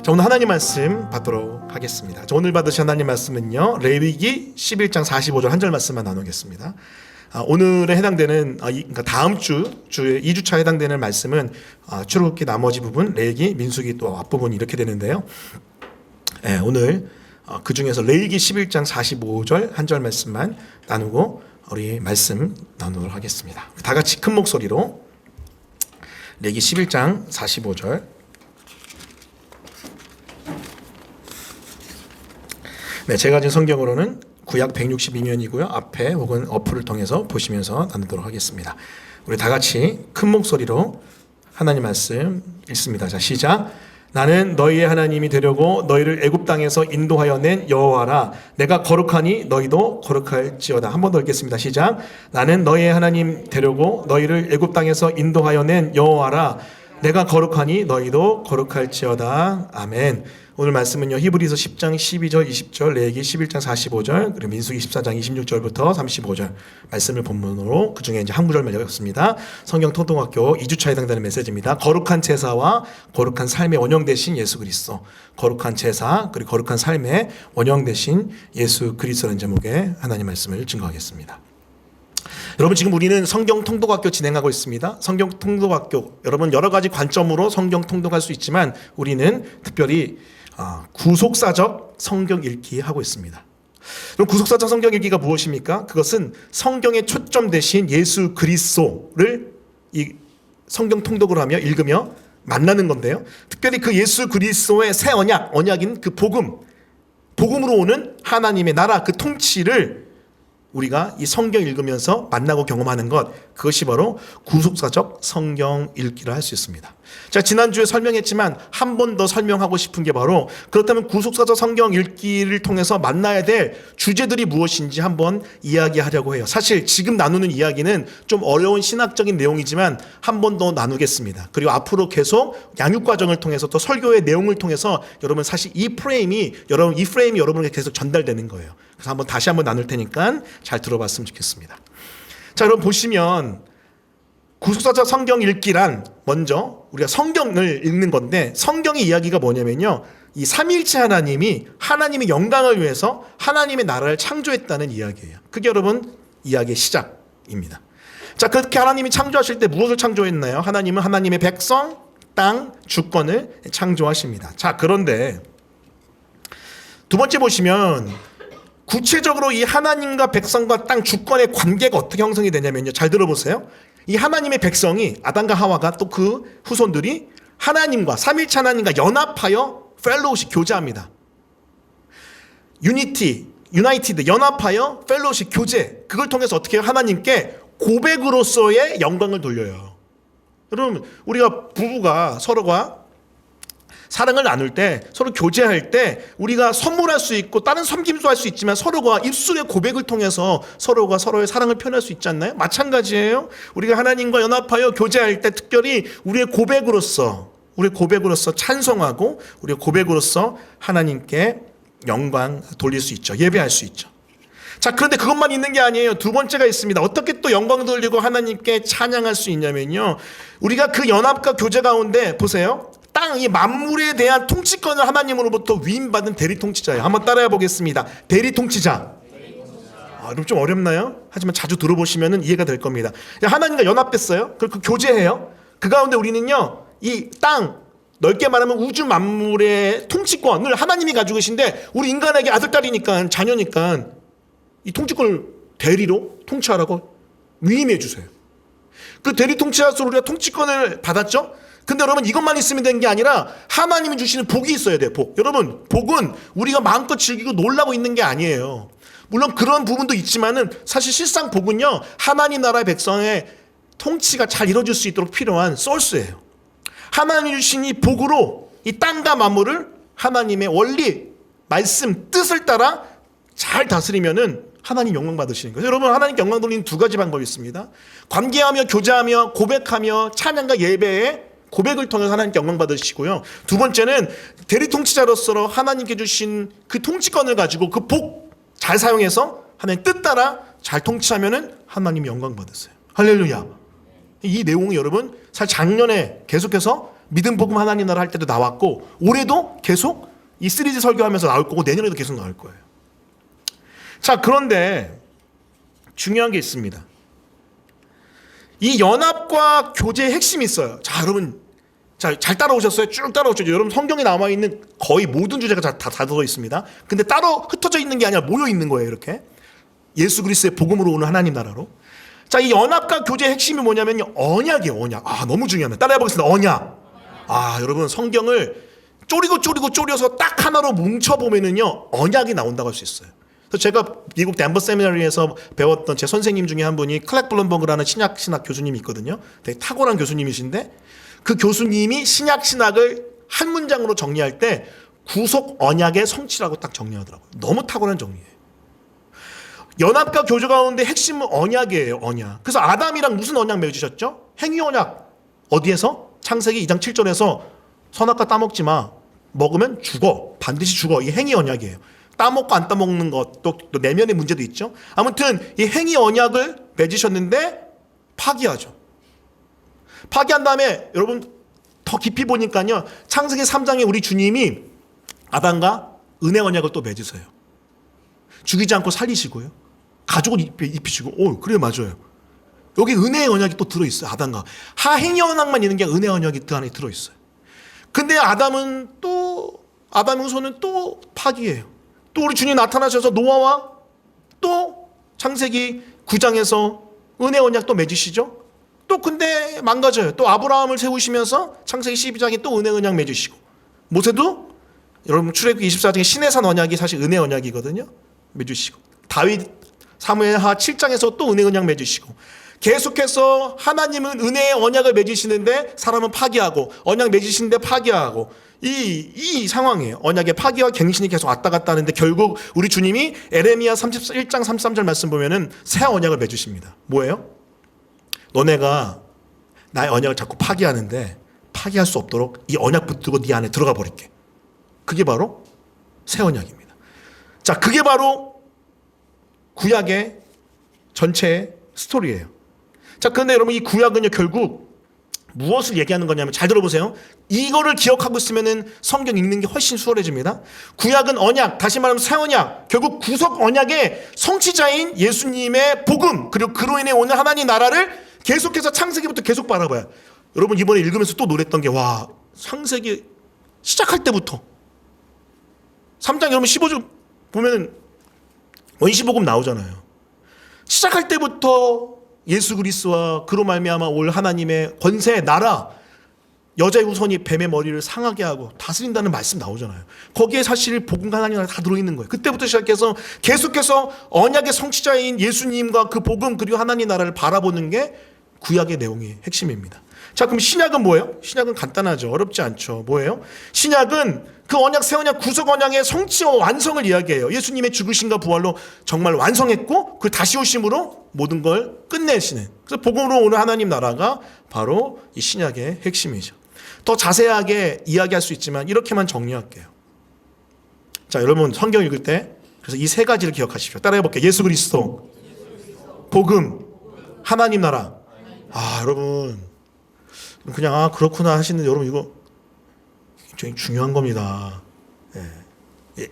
자, 오늘 하나님 말씀 받도록 하겠습니다. 자, 오늘 받으신 하나님 말씀은요, 레위기 11장 45절 한 절 말씀만 나누겠습니다. 오늘에 해당되는 그러니까 다음 주에 2주차 해당되는 말씀은 출애굽기 나머지 부분, 레위기, 민수기 또 앞부분이 이렇게 되는데요. 오늘 그 중에서 레위기 11장 45절 한 절 말씀만 나누고 우리 말씀 나누도록 하겠습니다. 다 같이 큰 목소리로 레위기 11장 45절. 네, 제가 가진 성경으로는 구약 162면이고요. 앞에 혹은 어플을 통해서 보시면서 나누도록 하겠습니다. 우리 다 같이 큰 목소리로 하나님 말씀 읽습니다. 자, 시작. 나는 너희의 하나님이 되려고 너희를 애굽 땅에서 인도하여 낸 여호와라. 내가 거룩하니 너희도 거룩할지어다. 한 번 더 읽겠습니다. 시작. 나는 너희의 하나님 되려고 너희를 애굽 땅에서 인도하여 낸 여호와라. 내가 거룩하니 너희도 거룩할지어다. 아멘. 오늘 말씀은요, 히브리서 10장 12절 20절, 레위기 11장 45절, 그리고 민수기 14장 26절부터 35절 말씀을 본문으로 그 중에 이제 한 구절만 읽었습니다. 성경 토동학교 2주차에 해당되는 메시지입니다. 거룩한 제사와 거룩한 삶의 원형 되신 예수 그리스도. 거룩한 제사 그리고 거룩한 삶의 원형 되신 예수 그리스도라는 제목의 하나님 말씀을 증거하겠습니다. 여러분, 지금 우리는 성경 통독학교 진행하고 있습니다. 성경 통독학교, 여러분 여러 가지 관점으로 성경 통독할 수 있지만 우리는 특별히 구속사적 성경 읽기 하고 있습니다. 그럼 구속사적 성경 읽기가 무엇입니까? 그것은 성경에 초점 대신 예수 그리스도를 이 성경 통독을 하며 읽으며 만나는 건데요. 특별히 그 예수 그리스도의 새 언약인 그 복음으로 오는 하나님의 나라, 그 통치를 우리가 이 성경 읽으면서 만나고 경험하는 것, 그것이 바로 구속사적 성경 읽기를 할 수 있습니다. 자, 지난주에 설명했지만 한 번 더 설명하고 싶은 게 바로, 그렇다면 구속사적 성경 읽기를 통해서 만나야 될 주제들이 무엇인지 한번 이야기하려고 해요. 사실 지금 나누는 이야기는 좀 어려운 신학적인 내용이지만 한 번 더 나누겠습니다. 그리고 앞으로 계속 양육 과정을 통해서 또 설교의 내용을 통해서 여러분 사실 이 프레임이 여러분에게 계속 전달되는 거예요. 그래서 다시 한번 나눌 테니까 잘 들어봤으면 좋겠습니다. 자, 여러분 보시면 구속사적 성경 읽기란 먼저 우리가 성경을 읽는 건데, 성경의 이야기가 뭐냐면요, 이 삼위일체 하나님이 하나님의 영광을 위해서 하나님의 나라를 창조했다는 이야기예요. 그게 여러분 이야기의 시작입니다. 자, 그렇게 하나님이 창조하실 때 무엇을 창조했나요? 하나님은 하나님의 백성, 땅, 주권을 창조하십니다. 자, 그런데 두 번째 보시면 구체적으로 이 하나님과 백성과 땅 주권의 관계가 어떻게 형성이 되냐면요, 잘 들어보세요. 이 하나님의 백성이, 아담과 하와가 또 그 후손들이 하나님과, 삼위일체 하나님과 연합하여 펠로우십, 교제합니다. 유나이티드, 연합하여 펠로우십, 교제. 그걸 통해서 어떻게 해요? 하나님께 고백으로서의 영광을 돌려요. 여러분, 우리가 부부가 서로가 사랑을 나눌 때, 서로 교제할 때 우리가 선물할 수 있고 다른 섬김도 할 수 있지만 서로가 입술의 고백을 통해서 서로가 서로의 사랑을 표현할 수 있지 않나요? 마찬가지예요. 우리가 하나님과 연합하여 교제할 때 특별히 우리의 고백으로서 찬송하고 우리의 고백으로서 하나님께 영광 돌릴 수 있죠. 예배할 수 있죠. 자, 그런데 그것만 있는 게 아니에요. 두 번째가 있습니다. 어떻게 또 영광 돌리고 하나님께 찬양할 수 있냐면요, 우리가 그 연합과 교제 가운데 보세요. 땅, 이 만물에 대한 통치권을 하나님으로부터 위임받은 대리통치자예요. 한번 따라해 보겠습니다. 대리통치자. 여러분 좀 어렵나요? 하지만 자주 들어보시면 이해가 될 겁니다. 하나님과 연합됐어요. 그리고 교제해요. 그 가운데 우리는요, 이 땅, 넓게 말하면 우주 만물의 통치권을 하나님이 가지고 계신데, 우리 인간에게 아들, 딸이니까, 자녀니까 이 통치권을 대리로 통치하라고 위임해 주세요. 그 대리 통치자로서 우리가 통치권을 받았죠? 근데 여러분, 이것만 있으면 되는 게 아니라 하나님이 주시는 복이 있어야 돼요. 복. 여러분, 복은 우리가 마음껏 즐기고 놀라고 있는 게 아니에요. 물론 그런 부분도 있지만은 사실 실상 복은요, 하나님 나라의 백성의 통치가 잘 이루어질 수 있도록 필요한 소스예요. 하나님이 주신 이 복으로 이 땅과 만물을 하나님의 원리, 말씀, 뜻을 따라 잘 다스리면은 하나님 영광 받으시는 거예요. 여러분, 하나님께 영광 돌리는 두 가지 방법이 있습니다. 관계하며 교제하며 고백하며 찬양과 예배에 고백을 통해서 하나님께 영광 받으시고요. 두 번째는 대리통치자로서 하나님께 주신 그 통치권을 가지고 그 복 잘 사용해서 하나님 뜻 따라 잘 통치하면은 하나님 영광 받으세요. 할렐루야. 이 내용이 여러분 사실 작년에 계속해서 믿음 복음 하나님 나라 할 때도 나왔고 올해도 계속 이 시리즈 설교하면서 나올 거고 내년에도 계속 나올 거예요. 자, 그런데 중요한 게 있습니다. 이 연합과 교제의 핵심이 있어요. 자, 여러분 잘 따라오셨어요? 쭉 따라오셨죠? 여러분 성경에 남아있는 거의 모든 주제가 다 들어 있습니다. 근데 따로 흩어져 있는 게 아니라 모여 있는 거예요. 이렇게 예수 그리스도의 복음으로 오는 하나님 나라로. 자, 이 연합과 교제의 핵심이 뭐냐면요, 언약이에요. 언약. 아, 너무 중요합니다. 따라해 보겠습니다. 언약. 아, 여러분 성경을 쪼려서 딱 하나로 뭉쳐보면은요 언약이 나온다고 할 수 있어요. 그래서 제가 미국 덴버 세미나리에서 배웠던 제 선생님 중에 한 분이 클렉 블럼버그라는 신약 교수님이 있거든요. 되게 탁월한 교수님이신데 그 교수님이 신약신학을 한 문장으로 정리할 때 구속 언약의 성취라고 딱 정리하더라고요. 너무 탁월한 정리예요. 연합과 교제 가운데 핵심은 언약이에요. 언약. 그래서 아담이랑 무슨 언약 맺으셨죠? 행위 언약. 어디에서? 창세기 2장 7절에서 선악과 따먹지 마. 먹으면 죽어. 반드시 죽어. 이 행위 언약이에요. 따먹고 안 따먹는 것, 또 내면의 문제도 있죠. 아무튼 이 행위 언약을 맺으셨는데 파기하죠. 파기한 다음에 여러분 더 깊이 보니까요, 창세기 3장에 우리 주님이 아담과 은혜 언약을 또 맺으세요. 죽이지 않고 살리시고요, 가족을 입히시고. 그래, 맞아요. 여기 은혜의 언약이 또 들어있어요. 아담과 하행위 언약만 있는 게 은혜 언약이 그 안에 들어있어요. 근데 아담의 후손은 또 파기예요. 또 우리 주님 나타나셔서 노아와 또 창세기 9장에서 은혜 언약 또 맺으시죠. 또 근데 망가져요. 또 아브라함을 세우시면서 창세기 12장에 또 은혜 언약 맺으시고, 모세도 여러분 출애굽기 24장에 시내산 언약이 사실 은혜 언약이거든요. 맺으시고, 다윗 사무엘하 7장에서 또 은혜 언약 맺으시고, 계속해서 하나님은 은혜의 언약을 맺으시는데 사람은 파기하고, 언약 맺으시는데 파기하고, 이 상황이에요. 언약의 파기와 갱신이 계속 왔다 갔다 하는데 결국 우리 주님이 에레미야 31장 33절 말씀 보면은 새 언약을 맺으십니다. 뭐예요? 너네가 나의 언약을 자꾸 파기하는데 파기할 수 없도록 이 언약 붙들고 네 안에 들어가 버릴게. 그게 바로 새 언약입니다. 자, 그게 바로 구약의 전체 스토리예요. 자, 그런데 여러분 이 구약은요 결국 무엇을 얘기하는 거냐면, 잘 들어보세요. 이거를 기억하고 있으면은 성경 읽는 게 훨씬 수월해집니다. 구약은 언약, 다시 말하면 새 언약, 결국 구속 언약의 성취자인 예수님의 복음, 그리고 그로 인해 오늘 하나님 나라를 계속해서 창세기부터 계속 바라봐요. 여러분 이번에 읽으면서 또 놀랬던 게, 와, 창세기 시작할 때부터 3장 여러분 15절 보면은 원시복음 나오잖아요. 시작할 때부터 예수 그리스도와 그로 말미암아 올 하나님의 권세, 나라, 여자의 후손이 뱀의 머리를 상하게 하고 다스린다는 말씀 나오잖아요. 거기에 사실 복음과 하나님 나라 다 들어있는 거예요. 그때부터 시작해서 계속해서 언약의 성취자인 예수님과 그 복음 그리고 하나님 나라를 바라보는 게 구약의 내용의 핵심입니다. 자, 그럼 신약은 뭐예요? 신약은 간단하죠. 어렵지 않죠. 뭐예요? 신약은 그 언약, 새 언약, 구속 언약의 성취와 완성을 이야기해요. 예수님의 죽으심과 부활로 정말 완성했고 그 다시 오심으로 모든 걸 끝내시는, 그래서 복음으로 오는 하나님 나라가 바로 이 신약의 핵심이죠. 더 자세하게 이야기할 수 있지만 이렇게만 정리할게요. 자, 여러분 성경 읽을 때 그래서 이 세 가지를 기억하십시오. 따라해 볼게요. 예수 그리스도, 복음, 하나님 나라. 아, 여러분 그냥 그렇구나 하시는 여러분, 이거 굉장히 중요한 겁니다.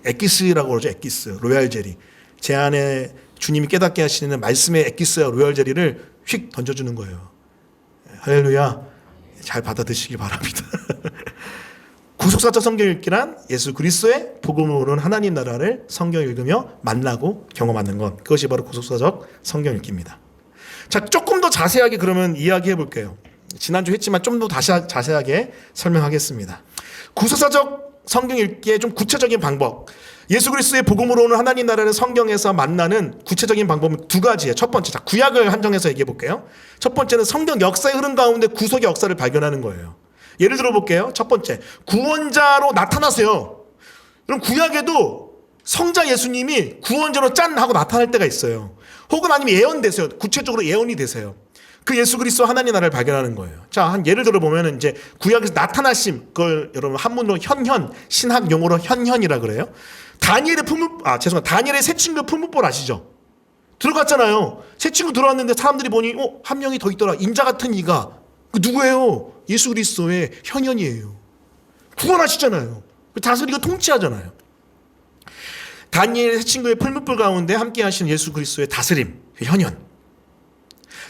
엑기스라고 그러죠. 엑기스, 로얄 젤리. 제 안에 주님이 깨닫게 하시는 말씀의 엑기스와 로얄 젤리를 휙 던져주는 거예요. 할렐루야. 잘 받아드시기 바랍니다. 구속사적 성경 읽기란 예수 그리스도의 복음으로 오는 하나님 나라를 성경 읽으며 만나고 경험하는 것, 그것이 바로 구속사적 성경 읽기입니다. 자, 조금 더 자세하게 그러면 이야기해 볼게요. 지난주 했지만 좀 더 다시 자세하게 설명하겠습니다. 구속사적 성경 읽기의 좀 구체적인 방법, 예수 그리스도의 복음으로 오는 하나님 나라를 성경에서 만나는 구체적인 방법은 두 가지예요. 첫 번째, 자, 구약을 한정해서 얘기해 볼게요. 첫 번째는 성경 역사의 흐름 가운데 구속의 역사를 발견하는 거예요. 예를 들어 볼게요. 첫 번째, 구원자로 나타나세요. 그럼 구약에도 성자 예수님이 구원자로 짠 하고 나타날 때가 있어요. 혹은 아니면 예언되세요. 구체적으로 예언이 되세요. 그 예수 그리스도 하나님 나라를 발견하는 거예요. 자, 한 예를 들어 보면은 이제 구약에서 나타나심, 그걸 여러분 한문으로 현현, 신학 용어로 현현이라 그래요. 다니엘의 새 친구 품목볼 아시죠? 들어갔잖아요. 새 친구 들어왔는데 사람들이 보니 한 명이 더 있더라. 인자 같은 이가. 그 누구예요? 예수 그리스도의 현현이에요. 구원하시잖아요. 다스리고 통치하잖아요. 다니엘 세 친구의 풀무불 가운데 함께 하시는 예수 그리스도의 다스림, 현현.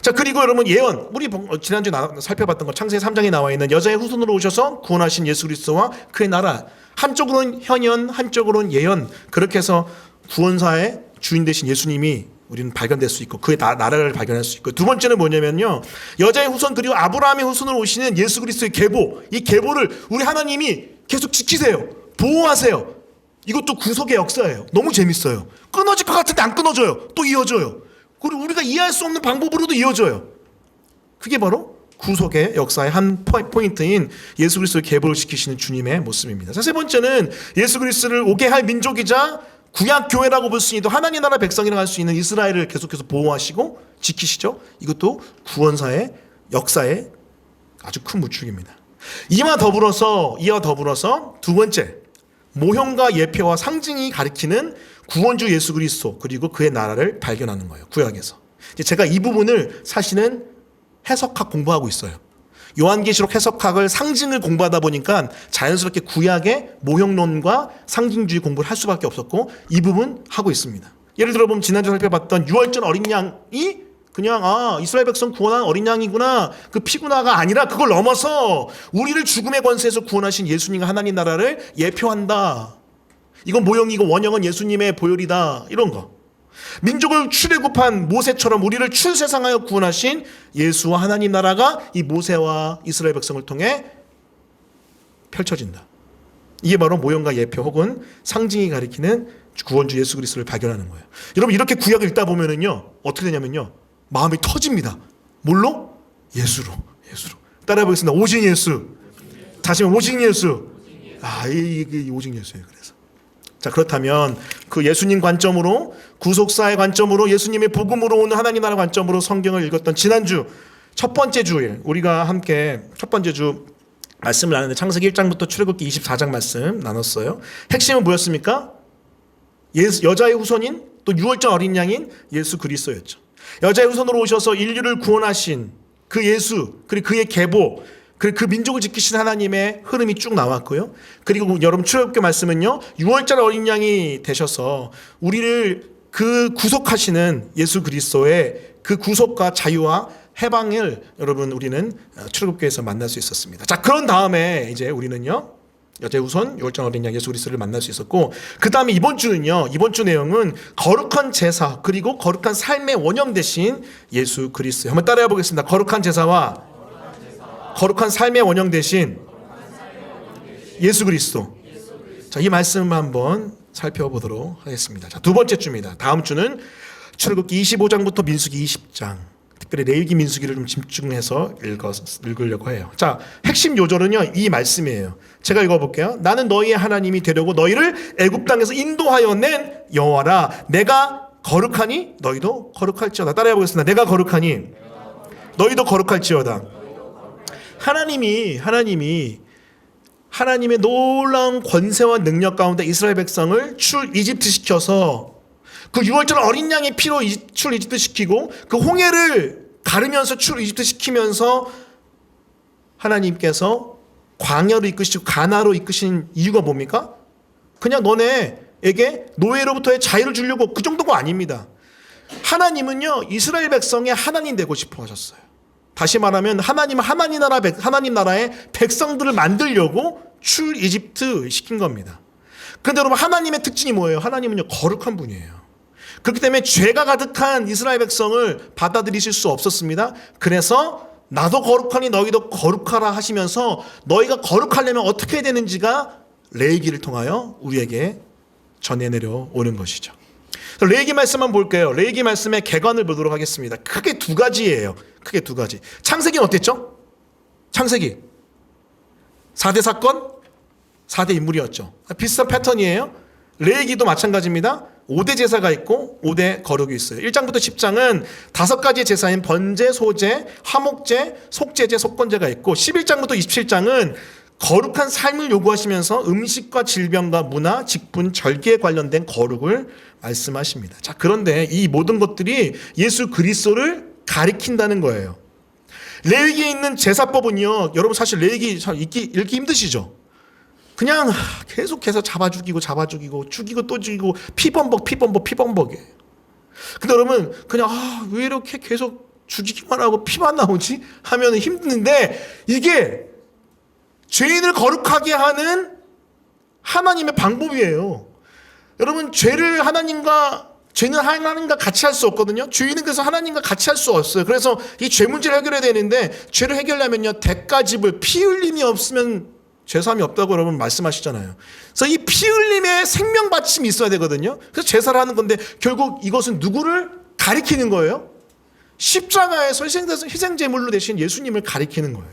자, 그리고 여러분 예언, 우리 지난주에 살펴봤던 것 창세기 3장에 나와 있는 여자의 후손으로 오셔서 구원하신 예수 그리스도와 그의 나라, 한쪽으로는 현현, 한쪽으로는 예언, 그렇게 해서 구원사의 주인 되신 예수님이 우리는 발견될 수 있고 그의 나라를 발견할 수 있고, 두 번째는 뭐냐면요, 여자의 후손 그리고 아브라함의 후손으로 오시는 예수 그리스도의 계보, 이 계보를 우리 하나님이 계속 지키세요, 보호하세요. 이것도 구속의 역사예요. 너무 재밌어요. 끊어질 것 같은데 안 끊어져요. 또 이어져요. 그리고 우리가 이해할 수 없는 방법으로도 이어져요. 그게 바로 구속의 역사의 한 포인트인 예수 그리스도의 계보를 지키시는 주님의 모습입니다. 자, 세 번째는 예수 그리스도를 오게 할 민족이자 구약 교회라고 볼 수 있는 하나님 나라 백성이라고 할 수 있는 이스라엘을 계속해서 보호하시고 지키시죠. 이것도 구원사의 역사의 아주 큰 무축입니다. 이와 더불어서 두 번째, 모형과 예표와 상징이 가리키는 구원주 예수 그리스도 그리고 그의 나라를 발견하는 거예요. 구약에서. 제가 이 부분을 사실은 해석학 공부하고 있어요. 요한계시록 해석학을 상징을 공부하다 보니까 자연스럽게 구약의 모형론과 상징주의 공부를 할 수밖에 없었고, 이 부분 하고 있습니다. 예를 들어 보면 지난주에 살펴봤던 유월절 어린 양이 그냥 이스라엘 백성 구원한 어린 양이구나, 그 피구나가 아니라 그걸 넘어서 우리를 죽음의 권세에서 구원하신 예수님과 하나님 나라를 예표한다. 이건 모형이고 원형은 예수님의 보혈이다. 이런 거. 민족을 출애굽한 모세처럼 우리를 출세상하여 구원하신 예수와 하나님 나라가 이 모세와 이스라엘 백성을 통해 펼쳐진다. 이게 바로 모형과 예표 혹은 상징이 가리키는 구원주 예수 그리스도를 발견하는 거예요. 여러분, 이렇게 구약을 읽다 보면은요, 어떻게 되냐면요, 마음이 터집니다. 뭘로? 예수로. 따라해 보겠습니다. 오직 예수. 다시 한번 오직 예수. 이게 오직 예수예요. 그래서. 자, 그렇다면 그 예수님 관점으로, 구속사의 관점으로, 예수님의 복음으로 오는 하나님 나라 관점으로 성경을 읽었던 지난주 첫 번째 주일, 우리가 함께 첫 번째 주 말씀을 나누는데 창세기 1장부터 출애굽기 24장 말씀 나눴어요. 핵심은 뭐였습니까? 여자의 후손인 또 유월절 어린 양인 예수 그리스도였죠. 여자의 후손으로 오셔서 인류를 구원하신 그 예수, 그리고 그의 계보, 그리고 그 민족을 지키신 하나님의 흐름이 쭉 나왔고요. 그리고 여러분 출애굽기 말씀은요, 유월절 어린 양이 되셔서 우리를 그 구속하시는 예수 그리스도의 그 구속과 자유와 해방을 여러분 우리는 출애굽기에서 만날 수 있었습니다. 자, 그런 다음에 이제 우리는요, 여자의 후손 유월절 어린 양 예수 그리스도를 만날 수 있었고, 그 다음에 이번 주 내용은 거룩한 제사 그리고 거룩한 삶의 원형 되신 예수 그리스도. 한번 따라해 보겠습니다. 거룩한 제사와 거룩한 삶의 원형 되신 예수 그리스도. 자, 이 말씀을 한번 살펴보도록 하겠습니다. 자, 두 번째 주입니다. 다음 주는 출애굽기 25장부터 민수기 20장, 특별히 레위기 민수기를 좀 집중해서 읽으려고 해요. 자, 핵심 요절은요, 이 말씀이에요. 제가 읽어볼게요. 나는 너희의 하나님이 되려고 너희를 애굽 땅에서 인도하여 낸 여호와라. 내가 거룩하니 너희도 거룩할지어다. 따라해 보겠습니다. 내가 거룩하니 너희도 거룩할지어다. 하나님이 하나님의 놀라운 권세와 능력 가운데 이스라엘 백성을 출 이집트 시켜서 그 유월절 어린 양의 피로 출 이집트 시키고, 그 홍해를 가르면서 출 이집트 시키면서 하나님께서 광야로 이끄시고 가나로 이끄신 이유가 뭡니까? 그냥 너네에게 노예로부터의 자유를 주려고, 그 정도가 아닙니다. 하나님은요, 이스라엘 백성의 하나님 되고 싶어 하셨어요. 다시 말하면 하나님 나라의 백성들을 만들려고 출 이집트 시킨 겁니다. 그런데 여러분, 하나님의 특징이 뭐예요? 하나님은요, 거룩한 분이에요. 그렇기 때문에 죄가 가득한 이스라엘 백성을 받아들이실 수 없었습니다. 그래서 나도 거룩하니 너희도 거룩하라 하시면서, 너희가 거룩하려면 어떻게 해야 되는지가 레위기를 통하여 우리에게 전해 내려오는 것이죠. 레위기 말씀만 볼게요. 레위기 말씀의 개관을 보도록 하겠습니다. 크게 두 가지예요. 크게 두 가지. 창세기는 어땠죠? 창세기 4대 사건, 4대 인물이었죠. 비슷한 패턴이에요. 레위기도 마찬가지입니다. 5대 제사가 있고 5대 거룩이 있어요. 1장부터 10장은 5가지의 제사인 번제, 소제, 화목제, 속제제, 속건제가 있고, 11장부터 27장은 거룩한 삶을 요구하시면서 음식과 질병과 문화, 직분, 절기에 관련된 거룩을 말씀하십니다. 자, 그런데 이 모든 것들이 예수 그리스도를 가리킨다는 거예요. 레위기에 있는 제사법은요, 여러분 사실 레위기 참 읽기 힘드시죠? 그냥 계속해서 잡아 죽이고 죽이고 또 죽이고 피범벅이에요. 근데 여러분 그냥 왜 이렇게 계속 죽이기만 하고 피만 나오지? 하면 힘든데 이게 죄인을 거룩하게 하는 하나님의 방법이에요. 여러분 죄는 하나님과 같이 할 수 없거든요. 죄인은 그래서 하나님과 같이 할 수 없어요. 그래서 이 죄 문제를 해결해야 되는데 죄를 해결하면요 대가집을 피 흘림이 없으면 죄사함이 없다고 여러분 말씀하시잖아요. 그래서 이 피 흘림의 생명 바침이 있어야 되거든요. 그래서 제사를 하는 건데 결국 이것은 누구를 가리키는 거예요? 십자가에서 희생 제물로 되신 예수님을 가리키는 거예요.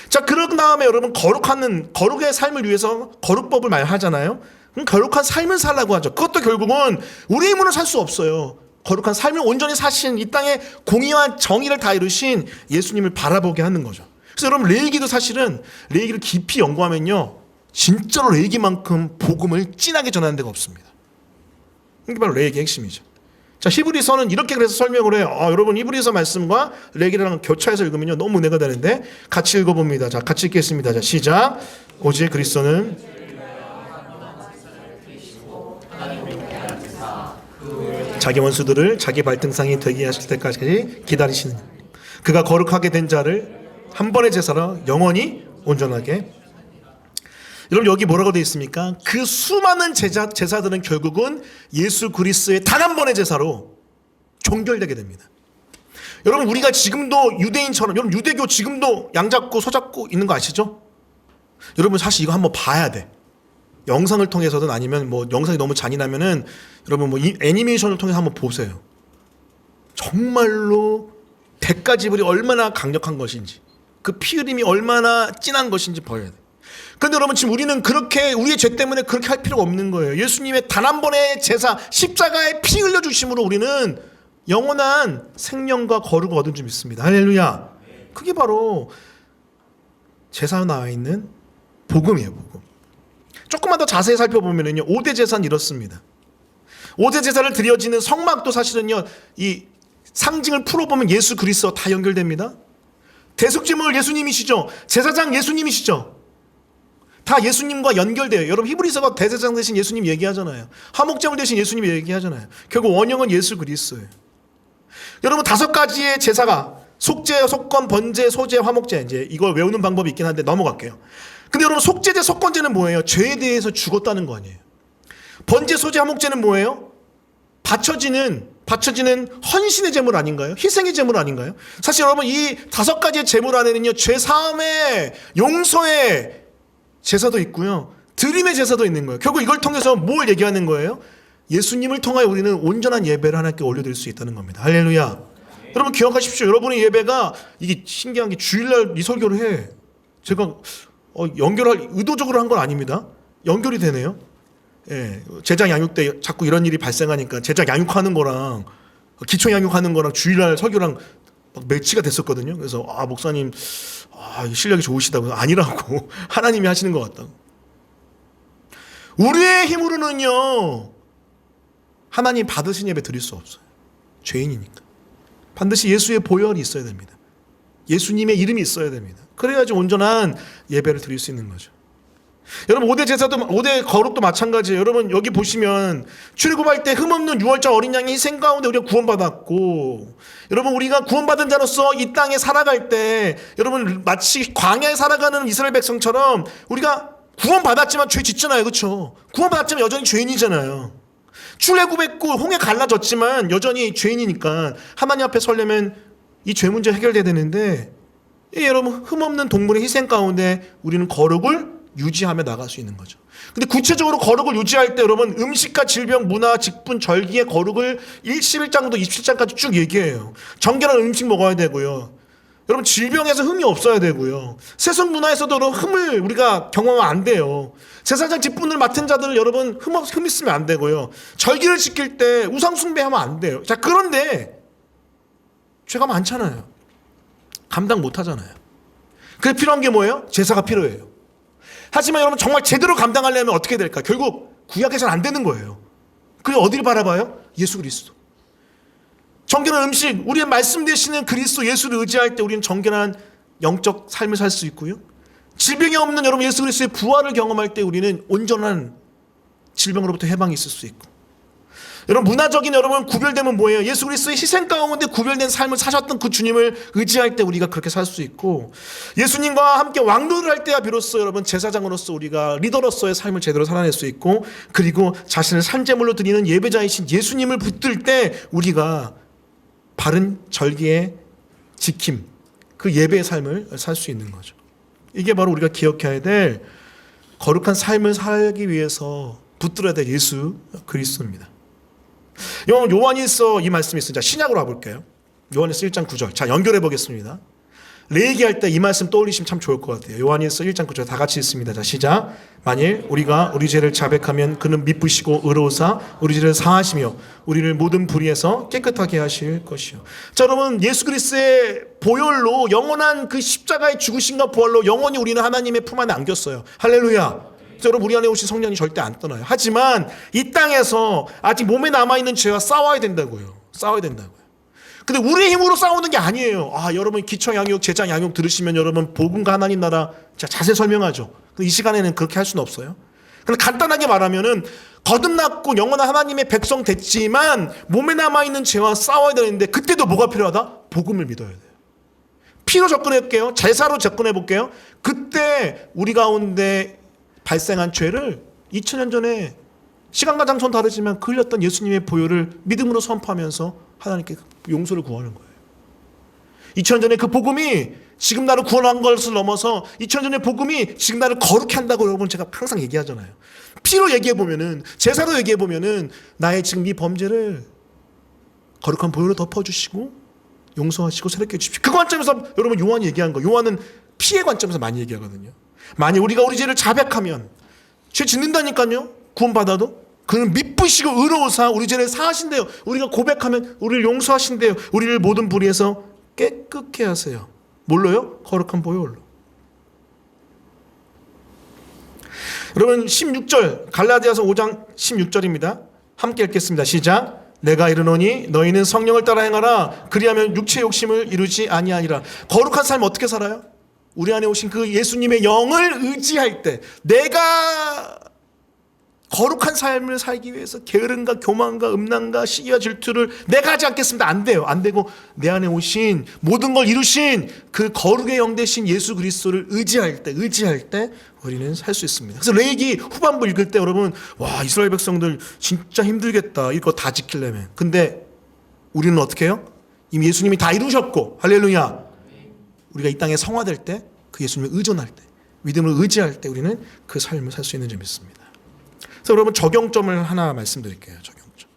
자, 그런 다음에 여러분 거룩의 삶을 위해서 거룩법을 말하잖아요. 그럼 거룩한 삶을 살라고 하죠. 그것도 결국은 우리 힘으로 살 수 없어요. 거룩한 삶을 온전히 사신 이 땅에 공의와 정의를 다 이루신 예수님을 바라보게 하는 거죠. 그래서 여러분 레위기도 사실은 레위기를 깊이 연구하면요 진짜로 레위기만큼 복음을 진하게 전하는 데가 없습니다. 이게 바로 레위기의 핵심이죠. 자, 히브리서는 이렇게 그래서 설명을 해요. 여러분 히브리서 말씀과 레위기랑 교차해서 읽으면요 너무 은혜가 되는데 같이 읽어봅니다. 자, 같이 읽겠습니다. 자, 시작. 오직 그리스도는 자기 원수들을 자기 발등상이 되게 하실 때까지 기다리시는 그가 거룩하게 된 자를 한 번의 제사로 영원히 온전하게. 여러분 여기 뭐라고 되어 있습니까? 그 수많은 제사들은 결국은 예수 그리스도의 단 한 번의 제사로 종결되게 됩니다. 여러분 우리가 지금도 유대인처럼 여러분 유대교 지금도 양 잡고 소 잡고 있는 거 아시죠? 여러분 사실 이거 한번 봐야 돼. 영상을 통해서든 아니면 뭐 영상이 너무 잔인하면은 여러분 뭐 애니메이션을 통해서 한번 보세요. 정말로 대가지불이 얼마나 강력한 것인지 그 피 흘림이 얼마나 진한 것인지 보여야 돼. 그런데 여러분 지금 우리는 그렇게 우리의 죄 때문에 그렇게 할 필요가 없는 거예요. 예수님의 단 한 번의 제사 십자가에 피 흘려 주심으로 우리는 영원한 생명과 거룩을 얻은 줄 믿습니다. 할렐루야. 그게 바로 제사에 나와 있는 복음이에요. 복음. 조금만 더 자세히 살펴보면요 5대 제사는 이렇습니다. 5대 제사를 드려지는 성막도 사실은요 이 상징을 풀어보면 예수 그리스도 다 연결됩니다. 대속제물 예수님이시죠. 제사장 예수님이시죠. 다 예수님과 연결돼요. 여러분 히브리서가 대제사장 대신 예수님 얘기하잖아요. 화목제물 대신 예수님 얘기하잖아요. 결국 원형은 예수 그리스도예요. 여러분 5가지의 제사가 속죄, 속건, 번제, 소제, 화목제 이제 이걸 외우는 방법이 있긴 한데 넘어갈게요. 근데 여러분 속죄제, 속건제는 뭐예요? 죄에 대해서 죽었다는 거 아니에요. 번제, 소제, 화목제는 뭐예요? 바쳐지는 헌신의 제물 아닌가요? 희생의 제물 아닌가요? 사실 여러분 이 5가지의 제물 안에는요 죄 사함의 용서의 제사도 있고요 드림의 제사도 있는 거예요. 결국 이걸 통해서 뭘 얘기하는 거예요? 예수님을 통하여 우리는 온전한 예배를 하나님께 올려드릴 수 있다는 겁니다. 할렐루야. 여러분 기억하십시오. 여러분의 예배가 이게 신기한 게 주일날 이 설교를 해. 제가 연결할 의도적으로 한 건 아닙니다. 연결이 되네요. 예, 제자 양육 때 자꾸 이런 일이 발생하니까 제자 양육하는 거랑 기초 양육하는 거랑 주일날 설교랑 막 매치가 됐었거든요. 그래서 목사님 실력이 좋으시다고. 아니라고. 하나님이 하시는 것 같다고. 우리의 힘으로는요 하나님 받으신 예배 드릴 수 없어요. 죄인이니까. 반드시 예수의 보혈이 있어야 됩니다. 예수님의 이름이 있어야지 됩니다. 그래야지 온전한 예배를 드릴 수 있는 거죠. 여러분 5대 제사도 5대 거룩도 마찬가지예요. 여러분 여기 보시면 출애굽할 때 흠없는 유월절 어린 양의 희생 가운데 우리가 구원받았고, 여러분 우리가 구원받은 자로서 이 땅에 살아갈 때 여러분 마치 광야에 살아가는 이스라엘 백성처럼 우리가 구원받았지만 죄 짓잖아요. 그렇죠? 구원받았지만 여전히 죄인이잖아요. 출애굽했고 홍해 갈라졌지만 여전히 죄인이니까 하나님 앞에 서려면 이 죄 문제 해결돼야 되는데, 여러분 흠없는 동물의 희생 가운데 우리는 거룩을 유지하며 나갈 수 있는 거죠. 근데 구체적으로 거룩을 유지할 때 여러분 음식과 질병, 문화, 직분, 절기의 거룩을 11장부터 27장까지 쭉 얘기해요. 정결한 음식 먹어야 되고요. 여러분 질병에서 흠이 없어야 되고요. 세속 문화에서도 흠을 우리가 경험하면 안 돼요. 제사장 직분을 맡은 자들 여러분 흠 있으면 안 되고요. 절기를 지킬 때 우상 숭배하면 안 돼요. 자, 그런데 죄가 많잖아요. 감당 못 하잖아요. 그래서 필요한 게 뭐예요? 제사가 필요해요. 하지만 여러분 정말 제대로 감당하려면 어떻게 될까? 결국 구약에서는 안 되는 거예요. 그래서 어디를 바라봐요? 예수 그리스도. 정결한 음식, 우리의 말씀 되시는 그리스도 예수를 의지할 때 우리는 정결한 영적 삶을 살 수 있고요. 질병이 없는 여러분 예수 그리스도의 부활을 경험할 때 우리는 온전한 질병으로부터 해방이 있을 수 있고, 여러분 문화적인 여러분 구별되면 뭐예요? 예수 그리스도의 희생 가운데 구별된 삶을 사셨던 그 주님을 의지할 때 우리가 그렇게 살 수 있고, 예수님과 함께 왕노를 할 때야 비로소 여러분 제사장으로서 우리가 리더로서의 삶을 제대로 살아낼 수 있고, 그리고 자신을 산제물로 드리는 예배자이신 예수님을 붙들 때 우리가 바른 절기의 지킴, 그 예배의 삶을 살 수 있는 거죠. 이게 바로 우리가 기억해야 될 거룩한 삶을 살기 위해서 붙들어야 될 예수 그리스도입니다. 요한일서 이 말씀이 있습니다. 신약으로 와볼게요. 요한일서 1장 9절. 자, 연결해 보겠습니다. 레위기할 때 이 말씀 떠올리시면 참 좋을 것 같아요. 요한일서 1장 9절 다 같이 읽습니다. 자, 시작. 만일 우리가 우리 죄를 자백하면 그는 미쁘시고 의로우사 우리 죄를 사하시며 우리를 모든 불의에서 깨끗하게 하실 것이요. 자, 여러분 예수 그리스도의 보혈로 영원한 그 십자가의 죽으심과 부활로 영원히 우리는 하나님의 품 안에 안겼어요. 할렐루야. 여러분 우리 안에 오신 성령이 절대 안 떠나요. 하지만 이 땅에서 아직 몸에 남아있는 죄와 싸워야 된다고요. 싸워야 된다고요. 근데 우리의 힘으로 싸우는 게 아니에요. 여러분 기초 양육, 제장 양육 들으시면 여러분 복음과 하나님 나라 제가 자세히 설명하죠. 근데 이 시간에는 그렇게 할 수는 없어요. 근데 간단하게 말하면은 거듭났고 영원한 하나님의 백성 됐지만 몸에 남아있는 죄와 싸워야 되는데 그때도 뭐가 필요하다? 복음을 믿어야 돼요. 피로 접근해볼게요. 제사로 접근해볼게요. 그때 우리 가운데 발생한 죄를 2000년 전에 시간과 장소는 다르지만 그 흘렸던 예수님의 보혈을 믿음으로 선포하면서 하나님께 용서를 구하는 거예요. 2000년 전에 그 복음이 지금 나를 구원한 것을 넘어서 2000년 전의 복음이 지금 나를 거룩해 한다고 여러분 제가 항상 얘기하잖아요. 피로 얘기해보면은, 제사로 얘기해보면은 나의 지금 이 범죄를 거룩한 보혈로 덮어주시고 용서하시고 새롭게 해주십시오. 그 관점에서 여러분 요한이 얘기한 거, 요한은 피의 관점에서 많이 얘기하거든요. 만약 우리가 우리 죄를 자백하면, 죄 짓는다니까요. 구원받아도 그는 미쁘시고 의로우사 우리 죄를 사하신대요. 우리가 고백하면 우리를 용서하신대요. 우리를 모든 불의에서 깨끗게 하세요. 뭘로요? 거룩한 보혈로. 여러분 16절 갈라디아서 5장 16절입니다. 함께 읽겠습니다. 시작. 내가 이르노니 너희는 성령을 따라 행하라. 그리하면 육체의 욕심을 이루지 아니하리라. 거룩한 삶 어떻게 살아요? 우리 안에 오신 그 예수님의 영을 의지할 때, 내가 거룩한 삶을 살기 위해서 게으름과 교만과 음란과 시기와 질투를 내가 하지 않겠습니다. 안 돼요. 안 되고 내 안에 오신 모든 걸 이루신 그 거룩의 영 되신 예수 그리스도를 의지할 때 우리는 살 수 있습니다. 그래서 레위기 후반부 읽을 때 여러분, 와, 이스라엘 백성들 진짜 힘들겠다. 이거 다 지키려면. 근데 우리는 어떻게 해요? 이미 예수님이 다 이루셨고, 할렐루야. 우리가 이 땅에 성화될 때, 그 예수님을 의존할 때, 믿음을 의지할 때 우리는 그 삶을 살 수 있는 점이 있습니다. 그래서 여러분 적용점을 하나 말씀드릴게요. 적용점.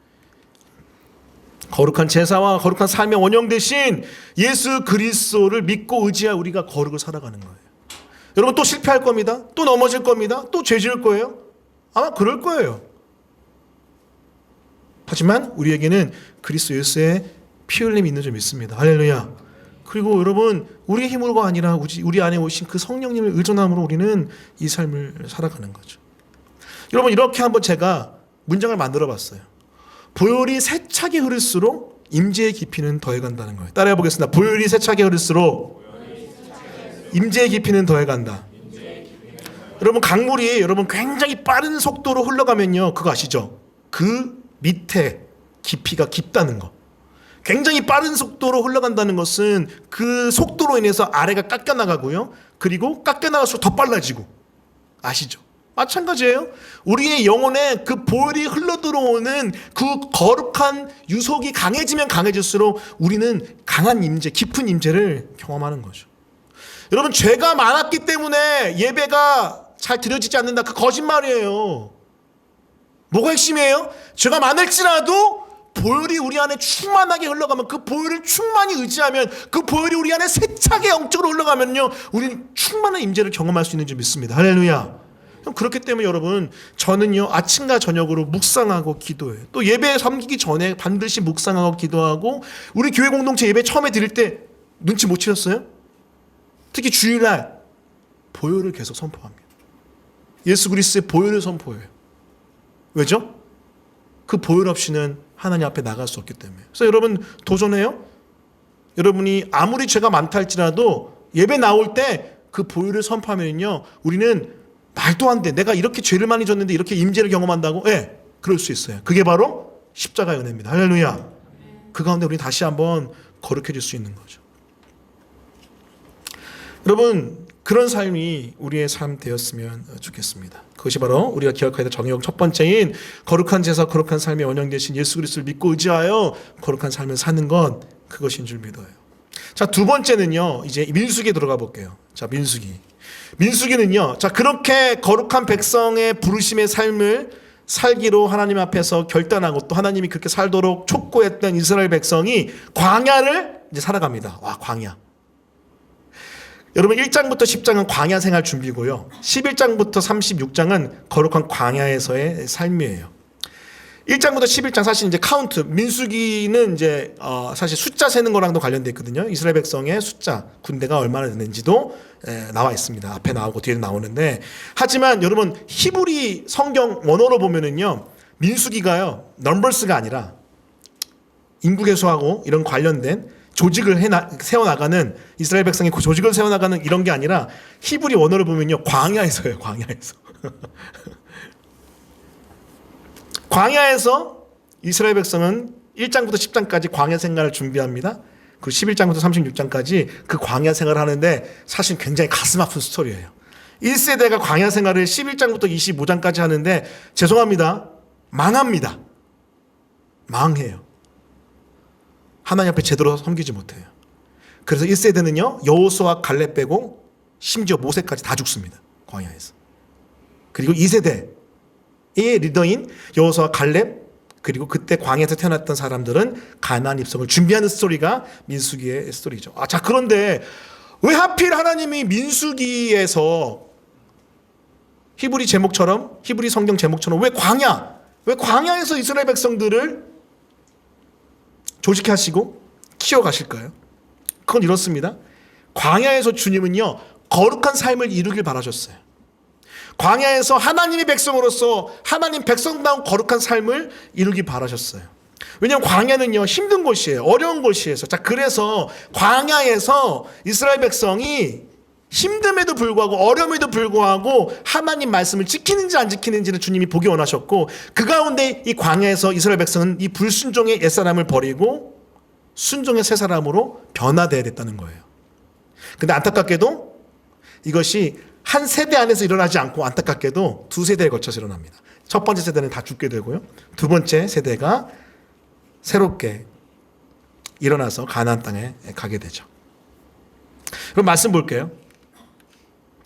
거룩한 제사와 거룩한 삶의 원형 대신 예수 그리스도를 믿고 의지하여 우리가 거룩을 살아가는 거예요. 여러분 또 실패할 겁니다. 또 넘어질 겁니다. 또 죄 지을 거예요. 아마 그럴 거예요. 하지만 우리에게는 그리스도 예수의 피 흘림이 있는 점이 있습니다. 할렐루야. 그리고 여러분 우리의 힘으로가 아니라 우리 안에 오신 그 성령님을 의존함으로 우리는 이 삶을 살아가는 거죠. 여러분 이렇게 한번 제가 문장을 만들어 봤어요. 보혈이 세차게 흐를수록 임재의 깊이는 더해간다는 거예요. 따라해 보겠습니다. 보혈이 세차게 흐를수록 임재의 깊이는 더해간다. 여러분 강물이 여러분 굉장히 빠른 속도로 흘러가면요, 그거 아시죠? 그 밑에 깊이가 깊다는 거. 굉장히 빠른 속도로 흘러간다는 것은 그 속도로 인해서 아래가 깎여나가고요, 그리고 깎여나갈수록 더 빨라지고, 아시죠? 마찬가지예요. 우리의 영혼에 그 보혈이 흘러들어오는 그 거룩한 유속이 강해지면 강해질수록 우리는 강한 임재, 깊은 임재를 경험하는 거죠. 여러분 죄가 많았기 때문에 예배가 잘 드려지지 않는다, 그 거짓말이에요. 뭐가 핵심이에요? 죄가 많을지라도 보혈이 우리 안에 충만하게 흘러가면, 그 보혈을 충만히 의지하면, 그 보혈이 우리 안에 세차게 영적으로 흘러가면요, 우리는 충만한 임재를 경험할 수 있는 줄 믿습니다. 할렐루야. 그렇기 때문에 여러분 저는요 아침과 저녁으로 묵상하고 기도해요. 또 예배 섬기기 전에 반드시 묵상하고 기도하고, 우리 교회 공동체 예배 처음에 드릴 때 눈치 못 채셨어요? 특히 주일날 보혈을 계속 선포합니다. 예수 그리스도의 보혈을 선포해요. 왜죠? 그 보혈 없이는 하나님 앞에 나갈 수 없기 때문에. 그래서 여러분 도전해요. 여러분이 아무리 죄가 많다 할지라도 예배 나올 때 그 보혈을 선포하면요, 우리는 말도 안 돼. 내가 이렇게 죄를 많이 졌는데 이렇게 임재를 경험한다고? 예, 그럴 수 있어요. 그게 바로 십자가의 은혜입니다. 할렐루야. 그 가운데 우리 다시 한번 거룩해질 수 있는 거죠. 여러분, 그런 삶이 우리의 삶 되었으면 좋겠습니다. 그것이 바로 우리가 기억해야 될 정의역 첫 번째인 거룩한 제사, 거룩한 삶의 원형 되신 예수 그리스도를 믿고 의지하여 거룩한 삶을 사는 것, 그것인 줄 믿어요. 자, 두 번째는요, 이제 민수기에 들어가 볼게요. 자, 민수기는요, 자, 그렇게 거룩한 백성의 부르심의 삶을 살기로 하나님 앞에서 결단하고 또 하나님이 그렇게 살도록 촉구했던 이스라엘 백성이 광야를 이제 살아갑니다. 와, 광야. 여러분 1장부터 10장은 광야 생활 준비고요. 11장부터 36장은 거룩한 광야에서의 삶이에요. 1장부터 11장 사실 이제 카운트, 민수기는 이제 사실 숫자 세는 거랑도 관련돼 있거든요. 이스라엘 백성의 숫자, 군대가 얼마나 됐는지도 나와 있습니다. 앞에 나오고 뒤에 나오는데, 하지만 여러분 히브리 성경 원어로 보면은요, 민수기가요, 넘버스가 아니라 인구 개수하고 이런 관련된 조직을 세워나가는, 이스라엘 백성이 그 조직을 세워나가는 이런 게 아니라 히브리 원어를 보면요, 광야에서요. 광야에서. 광야에서 이스라엘 백성은 1장부터 10장까지 광야 생활을 준비합니다. 그 11장부터 36장까지 그 광야 생활을 하는데 사실 굉장히 가슴 아픈 스토리예요. 1세대가 광야 생활을 11장부터 25장까지 하는데 죄송합니다. 망합니다. 망해요. 하나님 앞에 제대로 섬기지 못해요. 그래서 1세대는요, 여호수아 갈렙 빼고 심지어 모세까지 다 죽습니다. 광야에서. 그리고 2세대의 리더인 여호수아 갈렙, 그리고 그때 광야에서 태어났던 사람들은 가나안 입성을 준비하는 스토리가 민수기의 스토리죠. 자, 그런데 왜 하필 하나님이 민수기에서 히브리 제목처럼, 히브리 성경 제목처럼 왜 광야에서 이스라엘 백성들을 조직하시고 키워가실까요? 그건 이렇습니다. 광야에서 주님은요, 거룩한 삶을 이루길 바라셨어요. 광야에서 하나님의 백성으로서 하나님 백성다운 거룩한 삶을 이루기 바라셨어요. 왜냐하면 광야는요, 힘든 곳이에요. 어려운 곳이에요. 자, 그래서 광야에서 이스라엘 백성이 힘듦에도 불구하고 어려움에도 불구하고 하나님 말씀을 지키는지 안 지키는지를 주님이 보기 원하셨고, 그 가운데 이 광야에서 이스라엘 백성은 이 불순종의 옛사람을 버리고 순종의 새사람으로 변화되어야 됐다는 거예요. 근데 안타깝게도 이것이 한 세대 안에서 일어나지 않고 안타깝게도 두 세대에 걸쳐서 일어납니다. 첫 번째 세대는 다 죽게 되고요, 두 번째 세대가 새롭게 일어나서 가나안 땅에 가게 되죠. 그럼 말씀 볼게요.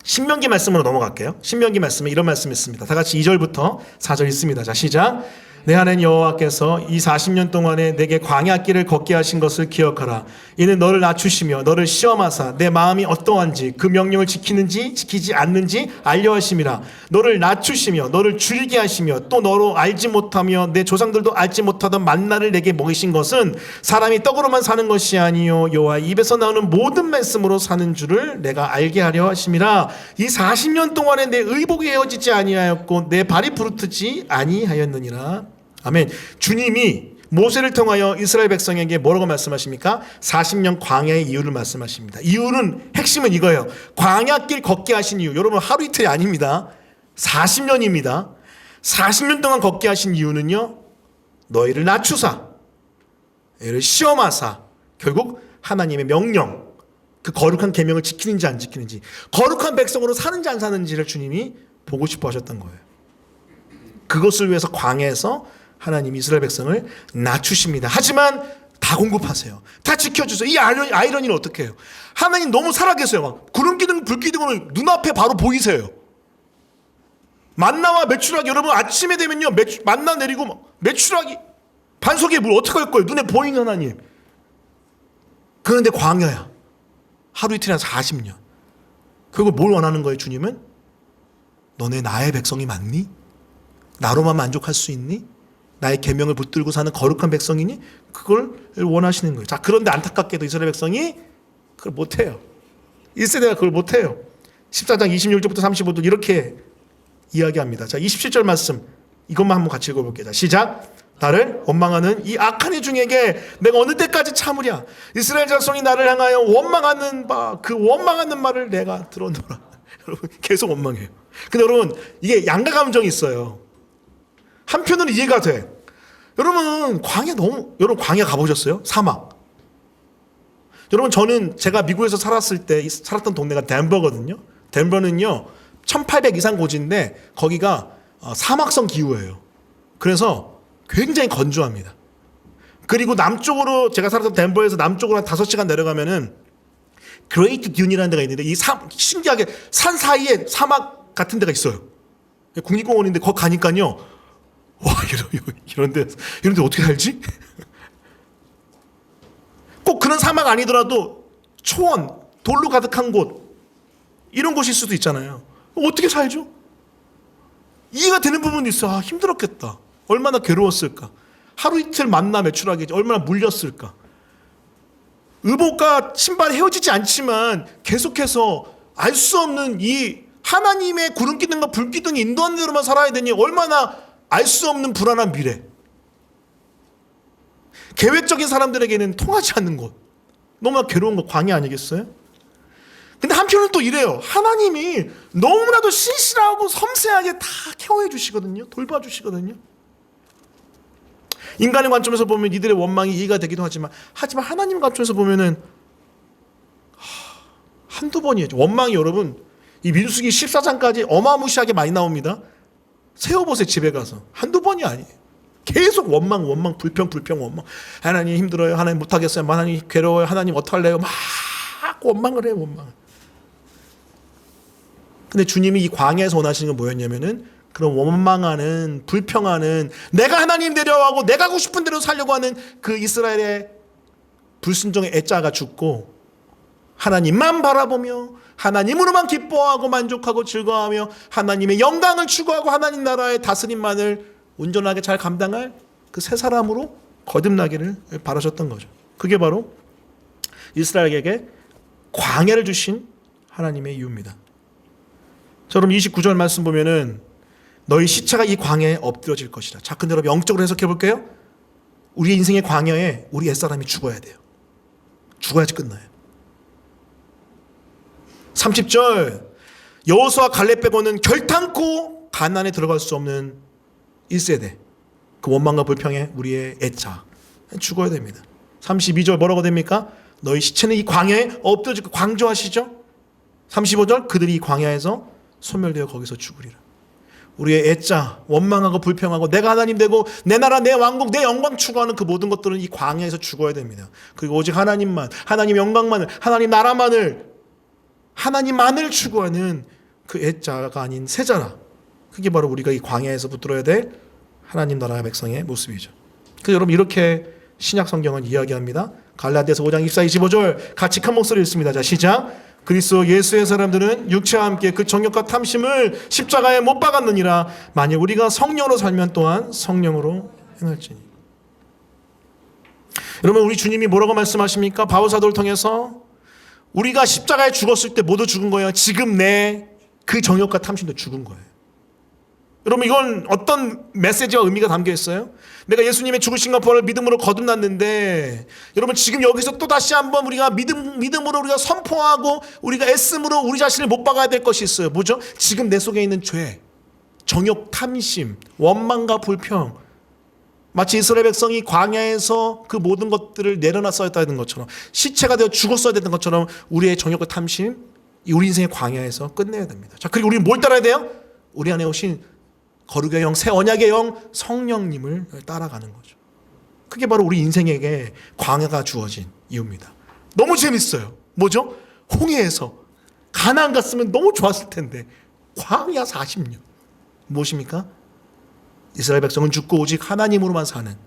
신명기 말씀으로 넘어갈게요. 신명기 말씀에 이런 말씀이 있습니다. 다 같이 2절부터 4절 있습니다. 자, 시작. 내 하나님 여호와께서 이 40년 동안에 내게 광야길을 걷게 하신 것을 기억하라. 이는 너를 낮추시며 너를 시험하사 내 마음이 어떠한지 그 명령을 지키는지 지키지 않는지 알려 하심이라. 너를 낮추시며 너를 줄이게 하시며 또 너로 알지 못하며 내 조상들도 알지 못하던 만나를 내게 먹이신 것은 사람이 떡으로만 사는 것이 아니요 여호와 입에서 나오는 모든 말씀으로 사는 줄을 내가 알게 하려 하심이라. 이 40년 동안에 내 의복이 헤어지지 아니하였고 내 발이 부르트지 아니하였느니라. 아멘. 주님이 모세를 통하여 이스라엘 백성에게 뭐라고 말씀하십니까? 40년 광야의 이유를 말씀하십니다. 이유는, 핵심은 이거예요. 광야길 걷게 하신 이유. 여러분, 하루 이틀이 아닙니다. 40년입니다. 40년 동안 걷게 하신 이유는요, 너희를 낮추사, 너희를 시험하사, 결국 하나님의 명령, 그 거룩한 계명을 지키는지 안 지키는지, 거룩한 백성으로 사는지 안 사는지를 주님이 보고 싶어 하셨던 거예요. 그것을 위해서 광야에서 하나님이 이스라엘 백성을 낮추십니다. 하지만 다 공급하세요. 다 지켜주세요. 이 아이러니는 어떻게 해요? 하나님 너무 살아계세요. 막 구름 기둥, 불 기둥을 눈앞에 바로 보이세요. 만나와 메추라기, 여러분 아침에 되면요, 만나 내리고 메추라기 반석에 물 어떻게 할 거예요? 눈에 보이는 하나님. 그런데 광야야. 하루 이틀이나 40년. 그리고 뭘 원하는 거예요, 주님은? 너네 나의 백성이 맞니? 나로만 만족할 수 있니? 나의 계명을 붙들고 사는 거룩한 백성이니? 그걸 원하시는 거예요. 자, 그런데 안타깝게도 이스라엘 백성이 그걸 못해요. 1세대가 그걸 못해요. 14장 26절부터 35절 이렇게 이야기합니다. 자, 27절 말씀 이것만 한번 같이 읽어볼게요. 자, 시작. 나를 원망하는 이 악한 이 중에게 내가 어느 때까지 참으랴. 이스라엘 자손이 나를 향하여 원망하는 그 원망하는 말을 내가 들어노라. 여러분 계속 원망해요. 근데 여러분 이게 양가 감정이 있어요. 한편으로는 이해가 돼. 여러분 여러분 광야 가보셨어요? 사막. 여러분 저는 제가 미국에서 살았을 때 살았던 동네가 덴버거든요. 덴버는요 1800 이상 고지인데 거기가 사막성 기후예요. 그래서 굉장히 건조합니다. 그리고 남쪽으로 제가 살았던 덴버에서 남쪽으로 한 5시간 내려가면은 그레이트 듄이라는 데가 있는데 신기하게 산 사이에 사막 같은 데가 있어요. 국립공원인데 거기 가니까요. 와 이런 데 어떻게 살지? 꼭 그런 사막 아니더라도 초원, 돌로 가득한 곳 이런 곳일 수도 있잖아요. 어떻게 살죠? 이해가 되는 부분이 있어. 힘들었겠다. 얼마나 괴로웠을까. 하루 이틀 만나 매출하기 얼마나 물렸을까. 의복과 신발이 헤어지지 않지만 계속해서 알 수 없는 이 하나님의 구름 기둥과 불 기둥이 인도하는 대로만 살아야 되니 얼마나 알 수 없는 불안한 미래. 계획적인 사람들에게는 통하지 않는 곳. 너무나 괴로운 것 광야 아니겠어요? 근데 한편은 또 이래요. 하나님이 너무나도 신실하고 섬세하게 다 케어해 주시거든요. 돌봐주시거든요. 인간의 관점에서 보면 이들의 원망이 이해가 되기도 하지만 하나님 관점에서 보면은 한두 번이에요. 원망이 여러분 이 민수기 14장까지 어마무시하게 많이 나옵니다. 세워보세요. 집에 가서. 한두 번이 아니에요. 계속 원망, 불평, 원망. 하나님 힘들어요. 하나님 못하겠어요. 하나님 괴로워요. 하나님 어떡할래요? 막 원망을 해요. 원망을. 근데 주님이 이 광야에서 원하시는 건 뭐였냐면은 그런 원망하는, 불평하는, 내가 하나님 데려가고 내가 하고 싶은 대로 살려고 하는 그 이스라엘의 불순종의 애자가 죽고 하나님만 바라보며 하나님으로만 기뻐하고 만족하고 즐거워하며 하나님의 영광을 추구하고 하나님 나라의 다스림만을 온전하게 잘 감당할 그 세 사람으로 거듭나기를 바라셨던 거죠. 그게 바로 이스라엘에게 광야를 주신 하나님의 이유입니다. 자, 그럼 29절 말씀 보면은 너희 시체가 이 광야에 엎드려질 것이다. 자, 근데 여러분 영적으로 해석해 볼게요. 우리 인생의 광야에 우리 옛사람이 죽어야 돼요. 죽어야지 끝나요. 30절 여호수아 갈렙 빼고는 결탄코 가나안에 들어갈 수 없는 1세대. 그 원망과 불평에 우리의 애자 죽어야 됩니다. 32절 뭐라고 됩니까? 너희 시체는 이 광야에 엎드려질 것. 강조하시죠? 35절 그들이 이 광야에서 소멸되어 거기서 죽으리라. 우리의 애자, 원망하고 불평하고 내가 하나님 되고 내 나라, 내 왕국, 내 영광 추구하는 그 모든 것들은 이 광야에서 죽어야 됩니다. 그리고 오직 하나님만, 하나님 영광만을, 하나님 나라만을, 하나님만을 추구하는 그 애자가 아닌 세자라. 그게 바로 우리가 이 광야에서 붙들어야 될 하나님 나라의 백성의 모습이죠. 그래서 여러분 이렇게 신약 성경은 이야기합니다. 갈라디아서 5장 24, 25절 같이 큰 목소리를 읽습니다. 자, 시작. 그리스도 예수의 사람들은 육체와 함께 그 정욕과 탐심을 십자가에 못 박았느니라. 만일 우리가 성령으로 살면 또한 성령으로 행할지니. 여러분 우리 주님이 뭐라고 말씀하십니까? 바울 사도를 통해서 우리가 십자가에 죽었을 때 모두 죽은 거예요. 지금 내 그 정욕과 탐심도 죽은 거예요. 여러분 이건 어떤 메시지와 의미가 담겨 있어요? 내가 예수님의 죽으신과 부활을 믿음으로 거듭났는데 여러분 지금 여기서 또 다시 한번 우리가 믿음으로 우리가 선포하고 우리가 애씀으로 우리 자신을 못 박아야 될 것이 있어요. 뭐죠? 지금 내 속에 있는 죄, 정욕, 탐심, 원망과 불평, 마치 이스라엘 백성이 광야에서 그 모든 것들을 내려놨어야 되는 것처럼 시체가 되어 죽었어야 되는 것처럼 우리의 정욕과 탐심, 우리 인생의 광야에서 끝내야 됩니다. 자, 그리고 우리는 뭘 따라야 돼요? 우리 안에 오신 거룩의 영, 새 언약의 영, 성령님을 따라가는 거죠. 그게 바로 우리 인생에게 광야가 주어진 이유입니다. 너무 재밌어요. 뭐죠? 홍해에서 가나안 갔으면 너무 좋았을 텐데 광야 40년. 무엇입니까? 이스라엘 백성은 죽고 오직 하나님으로만 사는,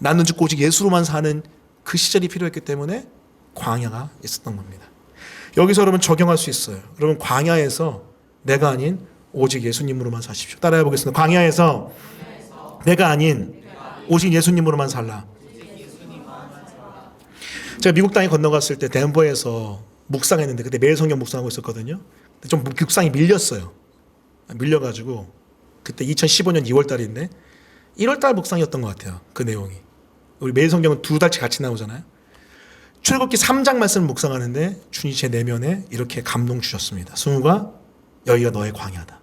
나는 죽고 오직 예수로만 사는 그 시절이 필요했기 때문에 광야가 있었던 겁니다. 여기서 여러분 적용할 수 있어요. 여러분 광야에서 내가 아닌 오직 예수님으로만 사십시오. 따라해 보겠습니다. 광야에서 내가 아닌 오직 예수님으로만 살라. 제가 미국 땅에 건너갔을 때 덴버에서 묵상했는데 그때 매일 성경 묵상하고 있었거든요. 좀 묵상이 밀렸어요. 밀려가지고 그때 2015년 2월 달인데 1월달 묵상이었던 것 같아요. 그 내용이. 우리 매일 성경은 2달치 같이 나오잖아요. 출애굽기 3장 말씀을 묵상하는데 주님이 제 내면에 이렇게 감동 주셨습니다. 승우가 여기가 너의 광야다.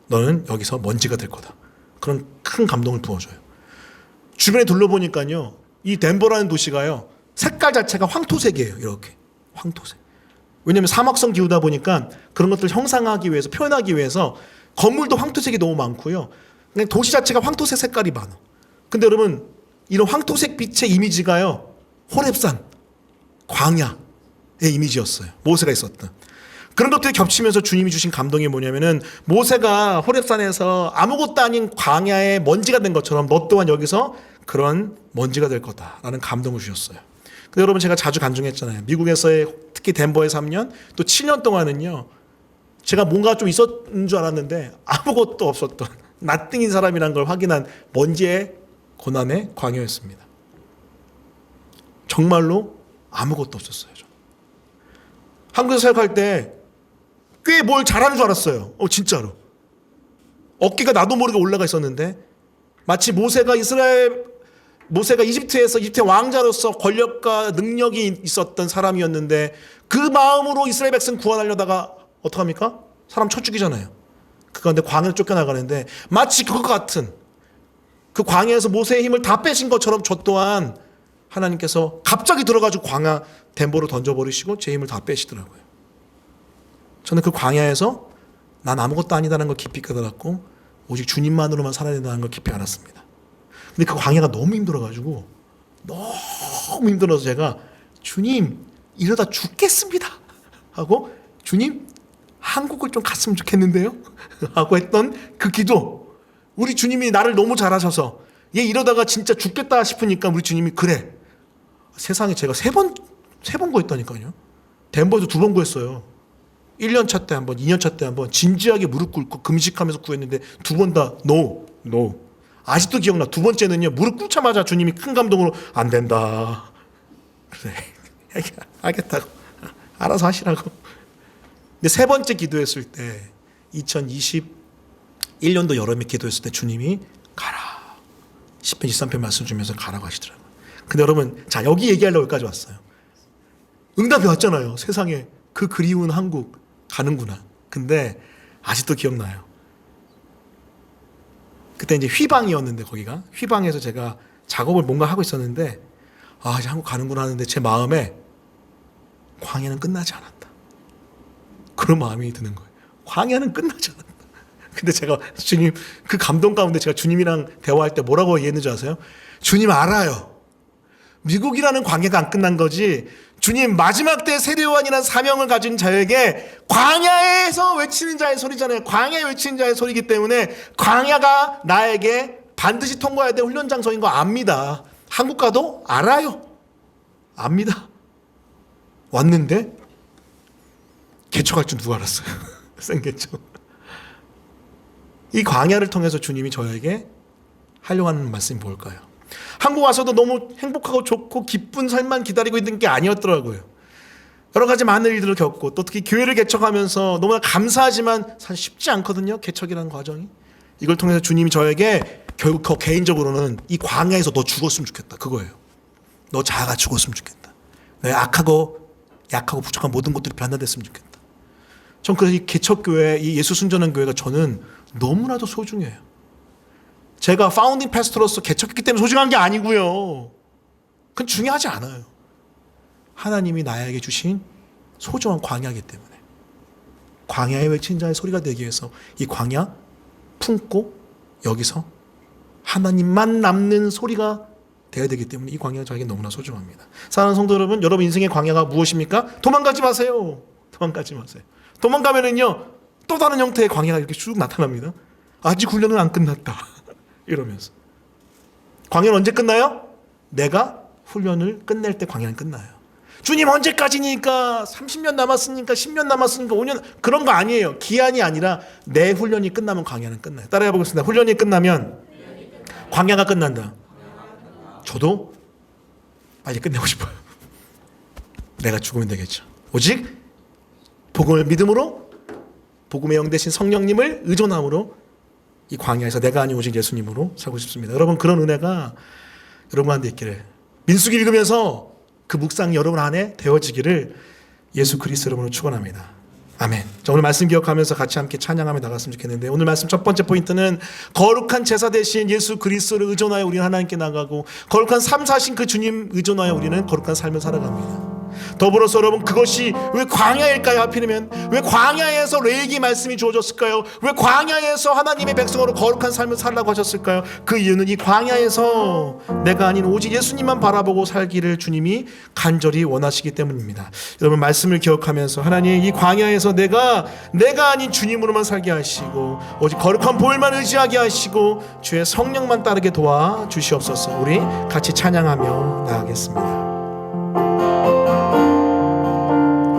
너는 여기서 먼지가 될 거다. 그런 큰 감동을 부어줘요. 주변에 둘러보니까요. 이 덴버라는 도시가요. 색깔 자체가 황토색이에요. 이렇게. 황토색. 왜냐하면 사막성 기후다 보니까 그런 것들을 형상하기 위해서 표현하기 위해서 건물도 황토색이 너무 많고요. 그냥 도시 자체가 황토색 색깔이 많아. 근데 여러분 이런 황토색 빛의 이미지가요. 호렙산, 광야의 이미지였어요. 모세가 있었던. 그런 것들이 겹치면서 주님이 주신 감동이 뭐냐면은 모세가 호렙산에서 아무것도 아닌 광야의 먼지가 된 것처럼 너 또한 여기서 그런 먼지가 될 거다라는 감동을 주셨어요. 근데 여러분 제가 자주 간증했잖아요. 미국에서의 특히 덴버의 3년 또 7년 동안은요. 제가 뭔가 좀 있었는 줄 알았는데 아무것도 없었던 나띵인 사람이란 걸 확인한 먼지의 고난의 광야였습니다. 정말로 아무것도 없었어요. 한국에서 사역할 때 꽤 뭘 잘하는 줄 알았어요. 진짜로. 어깨가 나도 모르게 올라가 있었는데 마치 모세가 이집트에서 이집트의 왕자로서 권력과 능력이 있었던 사람이었는데 그 마음으로 이스라엘 백성 구원하려다가 어떡합니까? 사람 쳐 죽이잖아요. 그 가운데 광야로 쫓겨나가는데 마치 그것 같은 그 광야에서 모세의 힘을 다 빼신 것처럼 저 또한 하나님께서 갑자기 들어가지고 광야 덴버로 던져버리시고 제 힘을 다 빼시더라고요. 저는 그 광야에서 난 아무것도 아니다라는 걸 깊이 깨달았고 오직 주님만으로만 살아야 된다는 걸 깊이 알았습니다. 근데 그 광야가 너무 힘들어가지고 너무 힘들어서 제가 주님 이러다 죽겠습니다 하고 주님 한국을 좀 갔으면 좋겠는데요 하고 했던 그 기도. 우리 주님이 나를 너무 잘하셔서 얘 이러다가 진짜 죽겠다 싶으니까 우리 주님이 그래 세상에 제가 세 번 구했다니까요. 덴버에서 2번 구했어요. 1년 차 때 한 번, 2년 차 때 한 번 진지하게 무릎 꿇고 금식하면서 구했는데 2번 다 no. 아직도 기억나. 2번째는요. 무릎 꿇자마자 주님이 큰 감동으로 안 된다. 그래. 알겠다고. 알아서 하시라고. 근데 3번째 기도했을 때 2021년도 여름에 기도했을 때 주님이 가라. 10편 23편 말씀 주면서 가라고 하시더라고요. 근데 여러분 자 여기 얘기하려고 여기까지 왔어요. 응답이 왔잖아요. 세상에 그 그리운 한국 가는구나. 근데 아직도 기억나요. 그때 이제 휘방이었는데 거기가 휘방에서 제가 작업을 뭔가 하고 있었는데 이제 한국 가는구나 하는데 제 마음에 광야는 끝나지 않았다. 그런 마음이 드는 거예요. 광야는 끝나지 않았다. 근데 제가 주님 그 감동 가운데 제가 주님이랑 대화할 때 뭐라고 얘기했는지 아세요? 주님 알아요. 미국이라는 광야가 안 끝난 거지. 주님 마지막 때 세례요한이라는 사명을 가진 자에게 광야에서 외치는 자의 소리잖아요. 광야에 외치는 자의 소리이기 때문에 광야가 나에게 반드시 통과해야 될 훈련 장소인 거 압니다. 한국 가도 알아요. 압니다. 왔는데 개척할 줄 누가 알았어요. 생개척. 이 광야를 통해서 주님이 저에게 하려고 하는 말씀이 뭘까요? 한국 와서도 너무 행복하고 좋고 기쁜 삶만 기다리고 있는 게 아니었더라고요. 여러 가지 많은 일들을 겪고 또 특히 교회를 개척하면서 너무나 감사하지만 사실 쉽지 않거든요. 개척이라는 과정이. 이걸 통해서 주님이 저에게 결국 더 개인적으로는 이 광야에서 너 죽었으면 좋겠다. 그거예요. 너 자아가 죽었으면 좋겠다. 너의 악하고 약하고 부족한 모든 것들이 변화됐으면 좋겠다. 전 그래서 이 개척교회, 이 예수 순전한 교회가 저는 너무나도 소중해요. 제가 파운딩 패스터로서 개척했기 때문에 소중한 게 아니고요. 그건 중요하지 않아요. 하나님이 나에게 주신 소중한 광야이기 때문에 광야에 외친 자의 소리가 되기 위해서 이 광야 품고 여기서 하나님만 남는 소리가 되어야 되기 때문에 이 광야가 저에게 너무나 소중합니다. 사랑하는 성도 여러분, 여러분 인생의 광야가 무엇입니까? 도망가지 마세요. 도망가지 마세요. 도망가면은요 또 다른 형태의 광야가 이렇게 쭉 나타납니다. 아직 훈련은 안 끝났다. 이러면서 광야는 언제 끝나요? 내가 훈련을 끝낼 때 광야는 끝나요. 주님 언제까지니까 30년 남았으니까 10년 남았으니까 5년 그런 거 아니에요. 기한이 아니라 내 훈련이 끝나면 광야는 끝나요. 따라해 보겠습니다. 훈련이 끝나면 광야가 끝난다. 저도 빨리 끝내고 싶어요. 내가 죽으면 되겠죠. 오직 복음을 믿음으로 복음의 영 되신 성령님을 의존함으로 이 광야에서 내가 아닌 오직 예수님으로 살고 싶습니다. 여러분, 그런 은혜가 여러분한테 있기를, 민수기 읽으면서 그 묵상이 여러분 안에 되어지기를 예수 그리스도 이름으로 축원합니다. 아멘. 자, 오늘 말씀 기억하면서 같이 함께 찬양하며 나갔으면 좋겠는데, 오늘 말씀 첫 번째 포인트는 거룩한 제사 대신 예수 그리스도를 의존하여 우리는 하나님께 나가고, 거룩한 삶 사신 그 주님 의존하여 우리는 거룩한 삶을 살아갑니다. 더불어서 여러분, 그것이 왜 광야일까요? 하필이면 왜 광야에서 레위기 말씀이 주어졌을까요? 왜 광야에서 하나님의 백성으로 거룩한 삶을 살라고 하셨을까요? 그 이유는 이 광야에서 내가 아닌 오직 예수님만 바라보고 살기를 주님이 간절히 원하시기 때문입니다. 여러분, 말씀을 기억하면서 하나님, 이 광야에서 내가 아닌 주님으로만 살게 하시고 오직 거룩한 보혈만 의지하게 하시고 주의 성령만 따르게 도와주시옵소서. 우리 같이 찬양하며 나아가겠습니다.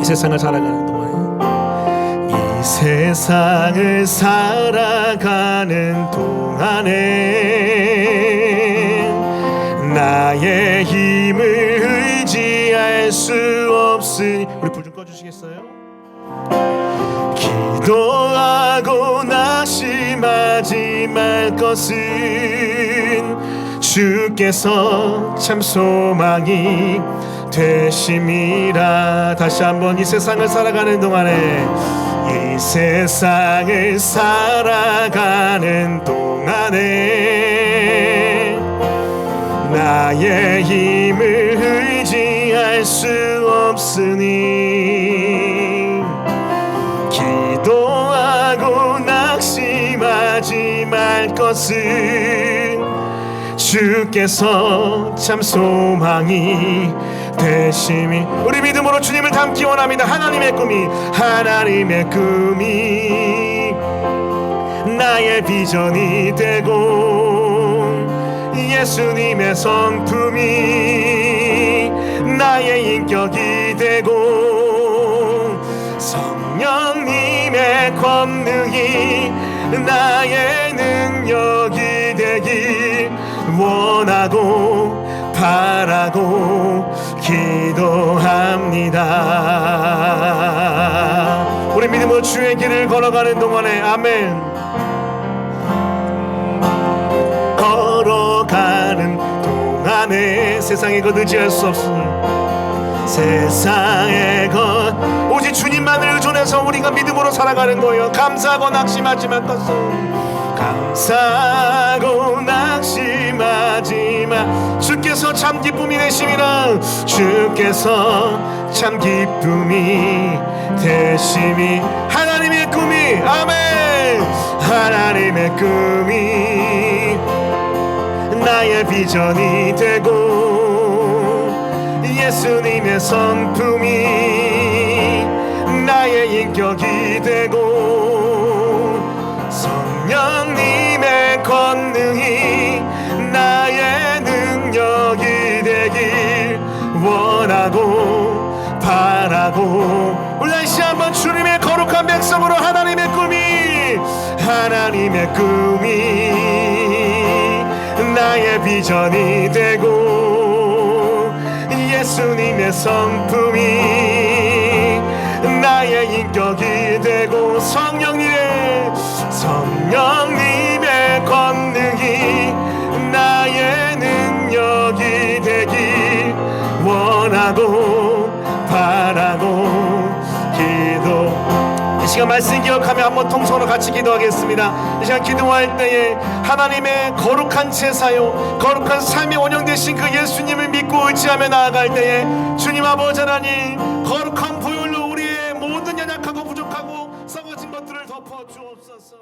이 세상을 살아가는 동안에, 이 세상을 살아가는 동안에 나의 힘을 의지할 수 없으니, 우리 불 좀 꺼주시겠어요? 기도하고 낙심하지 말 것은 주께서 참 소망이 되심이라. 다시 한번, 이 세상을 살아가는 동안에, 이 세상을 살아가는 동안에 나의 힘을 의지할 수 없으니 기도하고 낙심하지 말 것은 주께서 참 소망이 되심이. 우리 믿음으로 주님을 닮기 원합니다. 하나님의 꿈이 나의 비전이 되고, 예수님의 성품이 나의 인격이 되고, 성령님의 권능이 나의 능력이 되길 원하고 바라고 기도합니다. 우리 믿음으로 주의 길을 걸어가는 동안에, 아멘. 걸어가는 동안에 세상의 것 의지할 수 없으니, 세상의 것 오직 주님만을 의존해서 우리가 믿음으로 살아가는 거예요. 감사하고 낙심하지 말 것은, 감사하고 낙심하지 마. 주께서 참 기쁨이 되심이라. 주께서 참 기쁨이 되심이. 하나님의 꿈이, 아멘. 하나님의 꿈이 나의 비전이 되고, 예수님의 성품이 나의 인격이 되고, 성령님의 권능이 나의 능력이 되길 원하고 바라고. 우리 다시 한번 주님의 거룩한 백성으로, 하나님의 꿈이 나의 비전이 되고, 예수님의 성품이 나의 인격이 되고, 성령님의 권능이 나의 능력이 되길 원하고 바라고 기도. 이 시간 말씀 기억하며 한번 통성으로 같이 기도하겠습니다. 이 시간 기도할 때에 하나님의 거룩한 제사요, 거룩한 삶의 원형 되신 그 예수님을 믿고 의지하며 나아갈 때에, 주님 아버지 하나님, 거룩한 보혈로 우리의 모든 연약하고 부족하고 썩어진 것들을 덮어 주옵소서.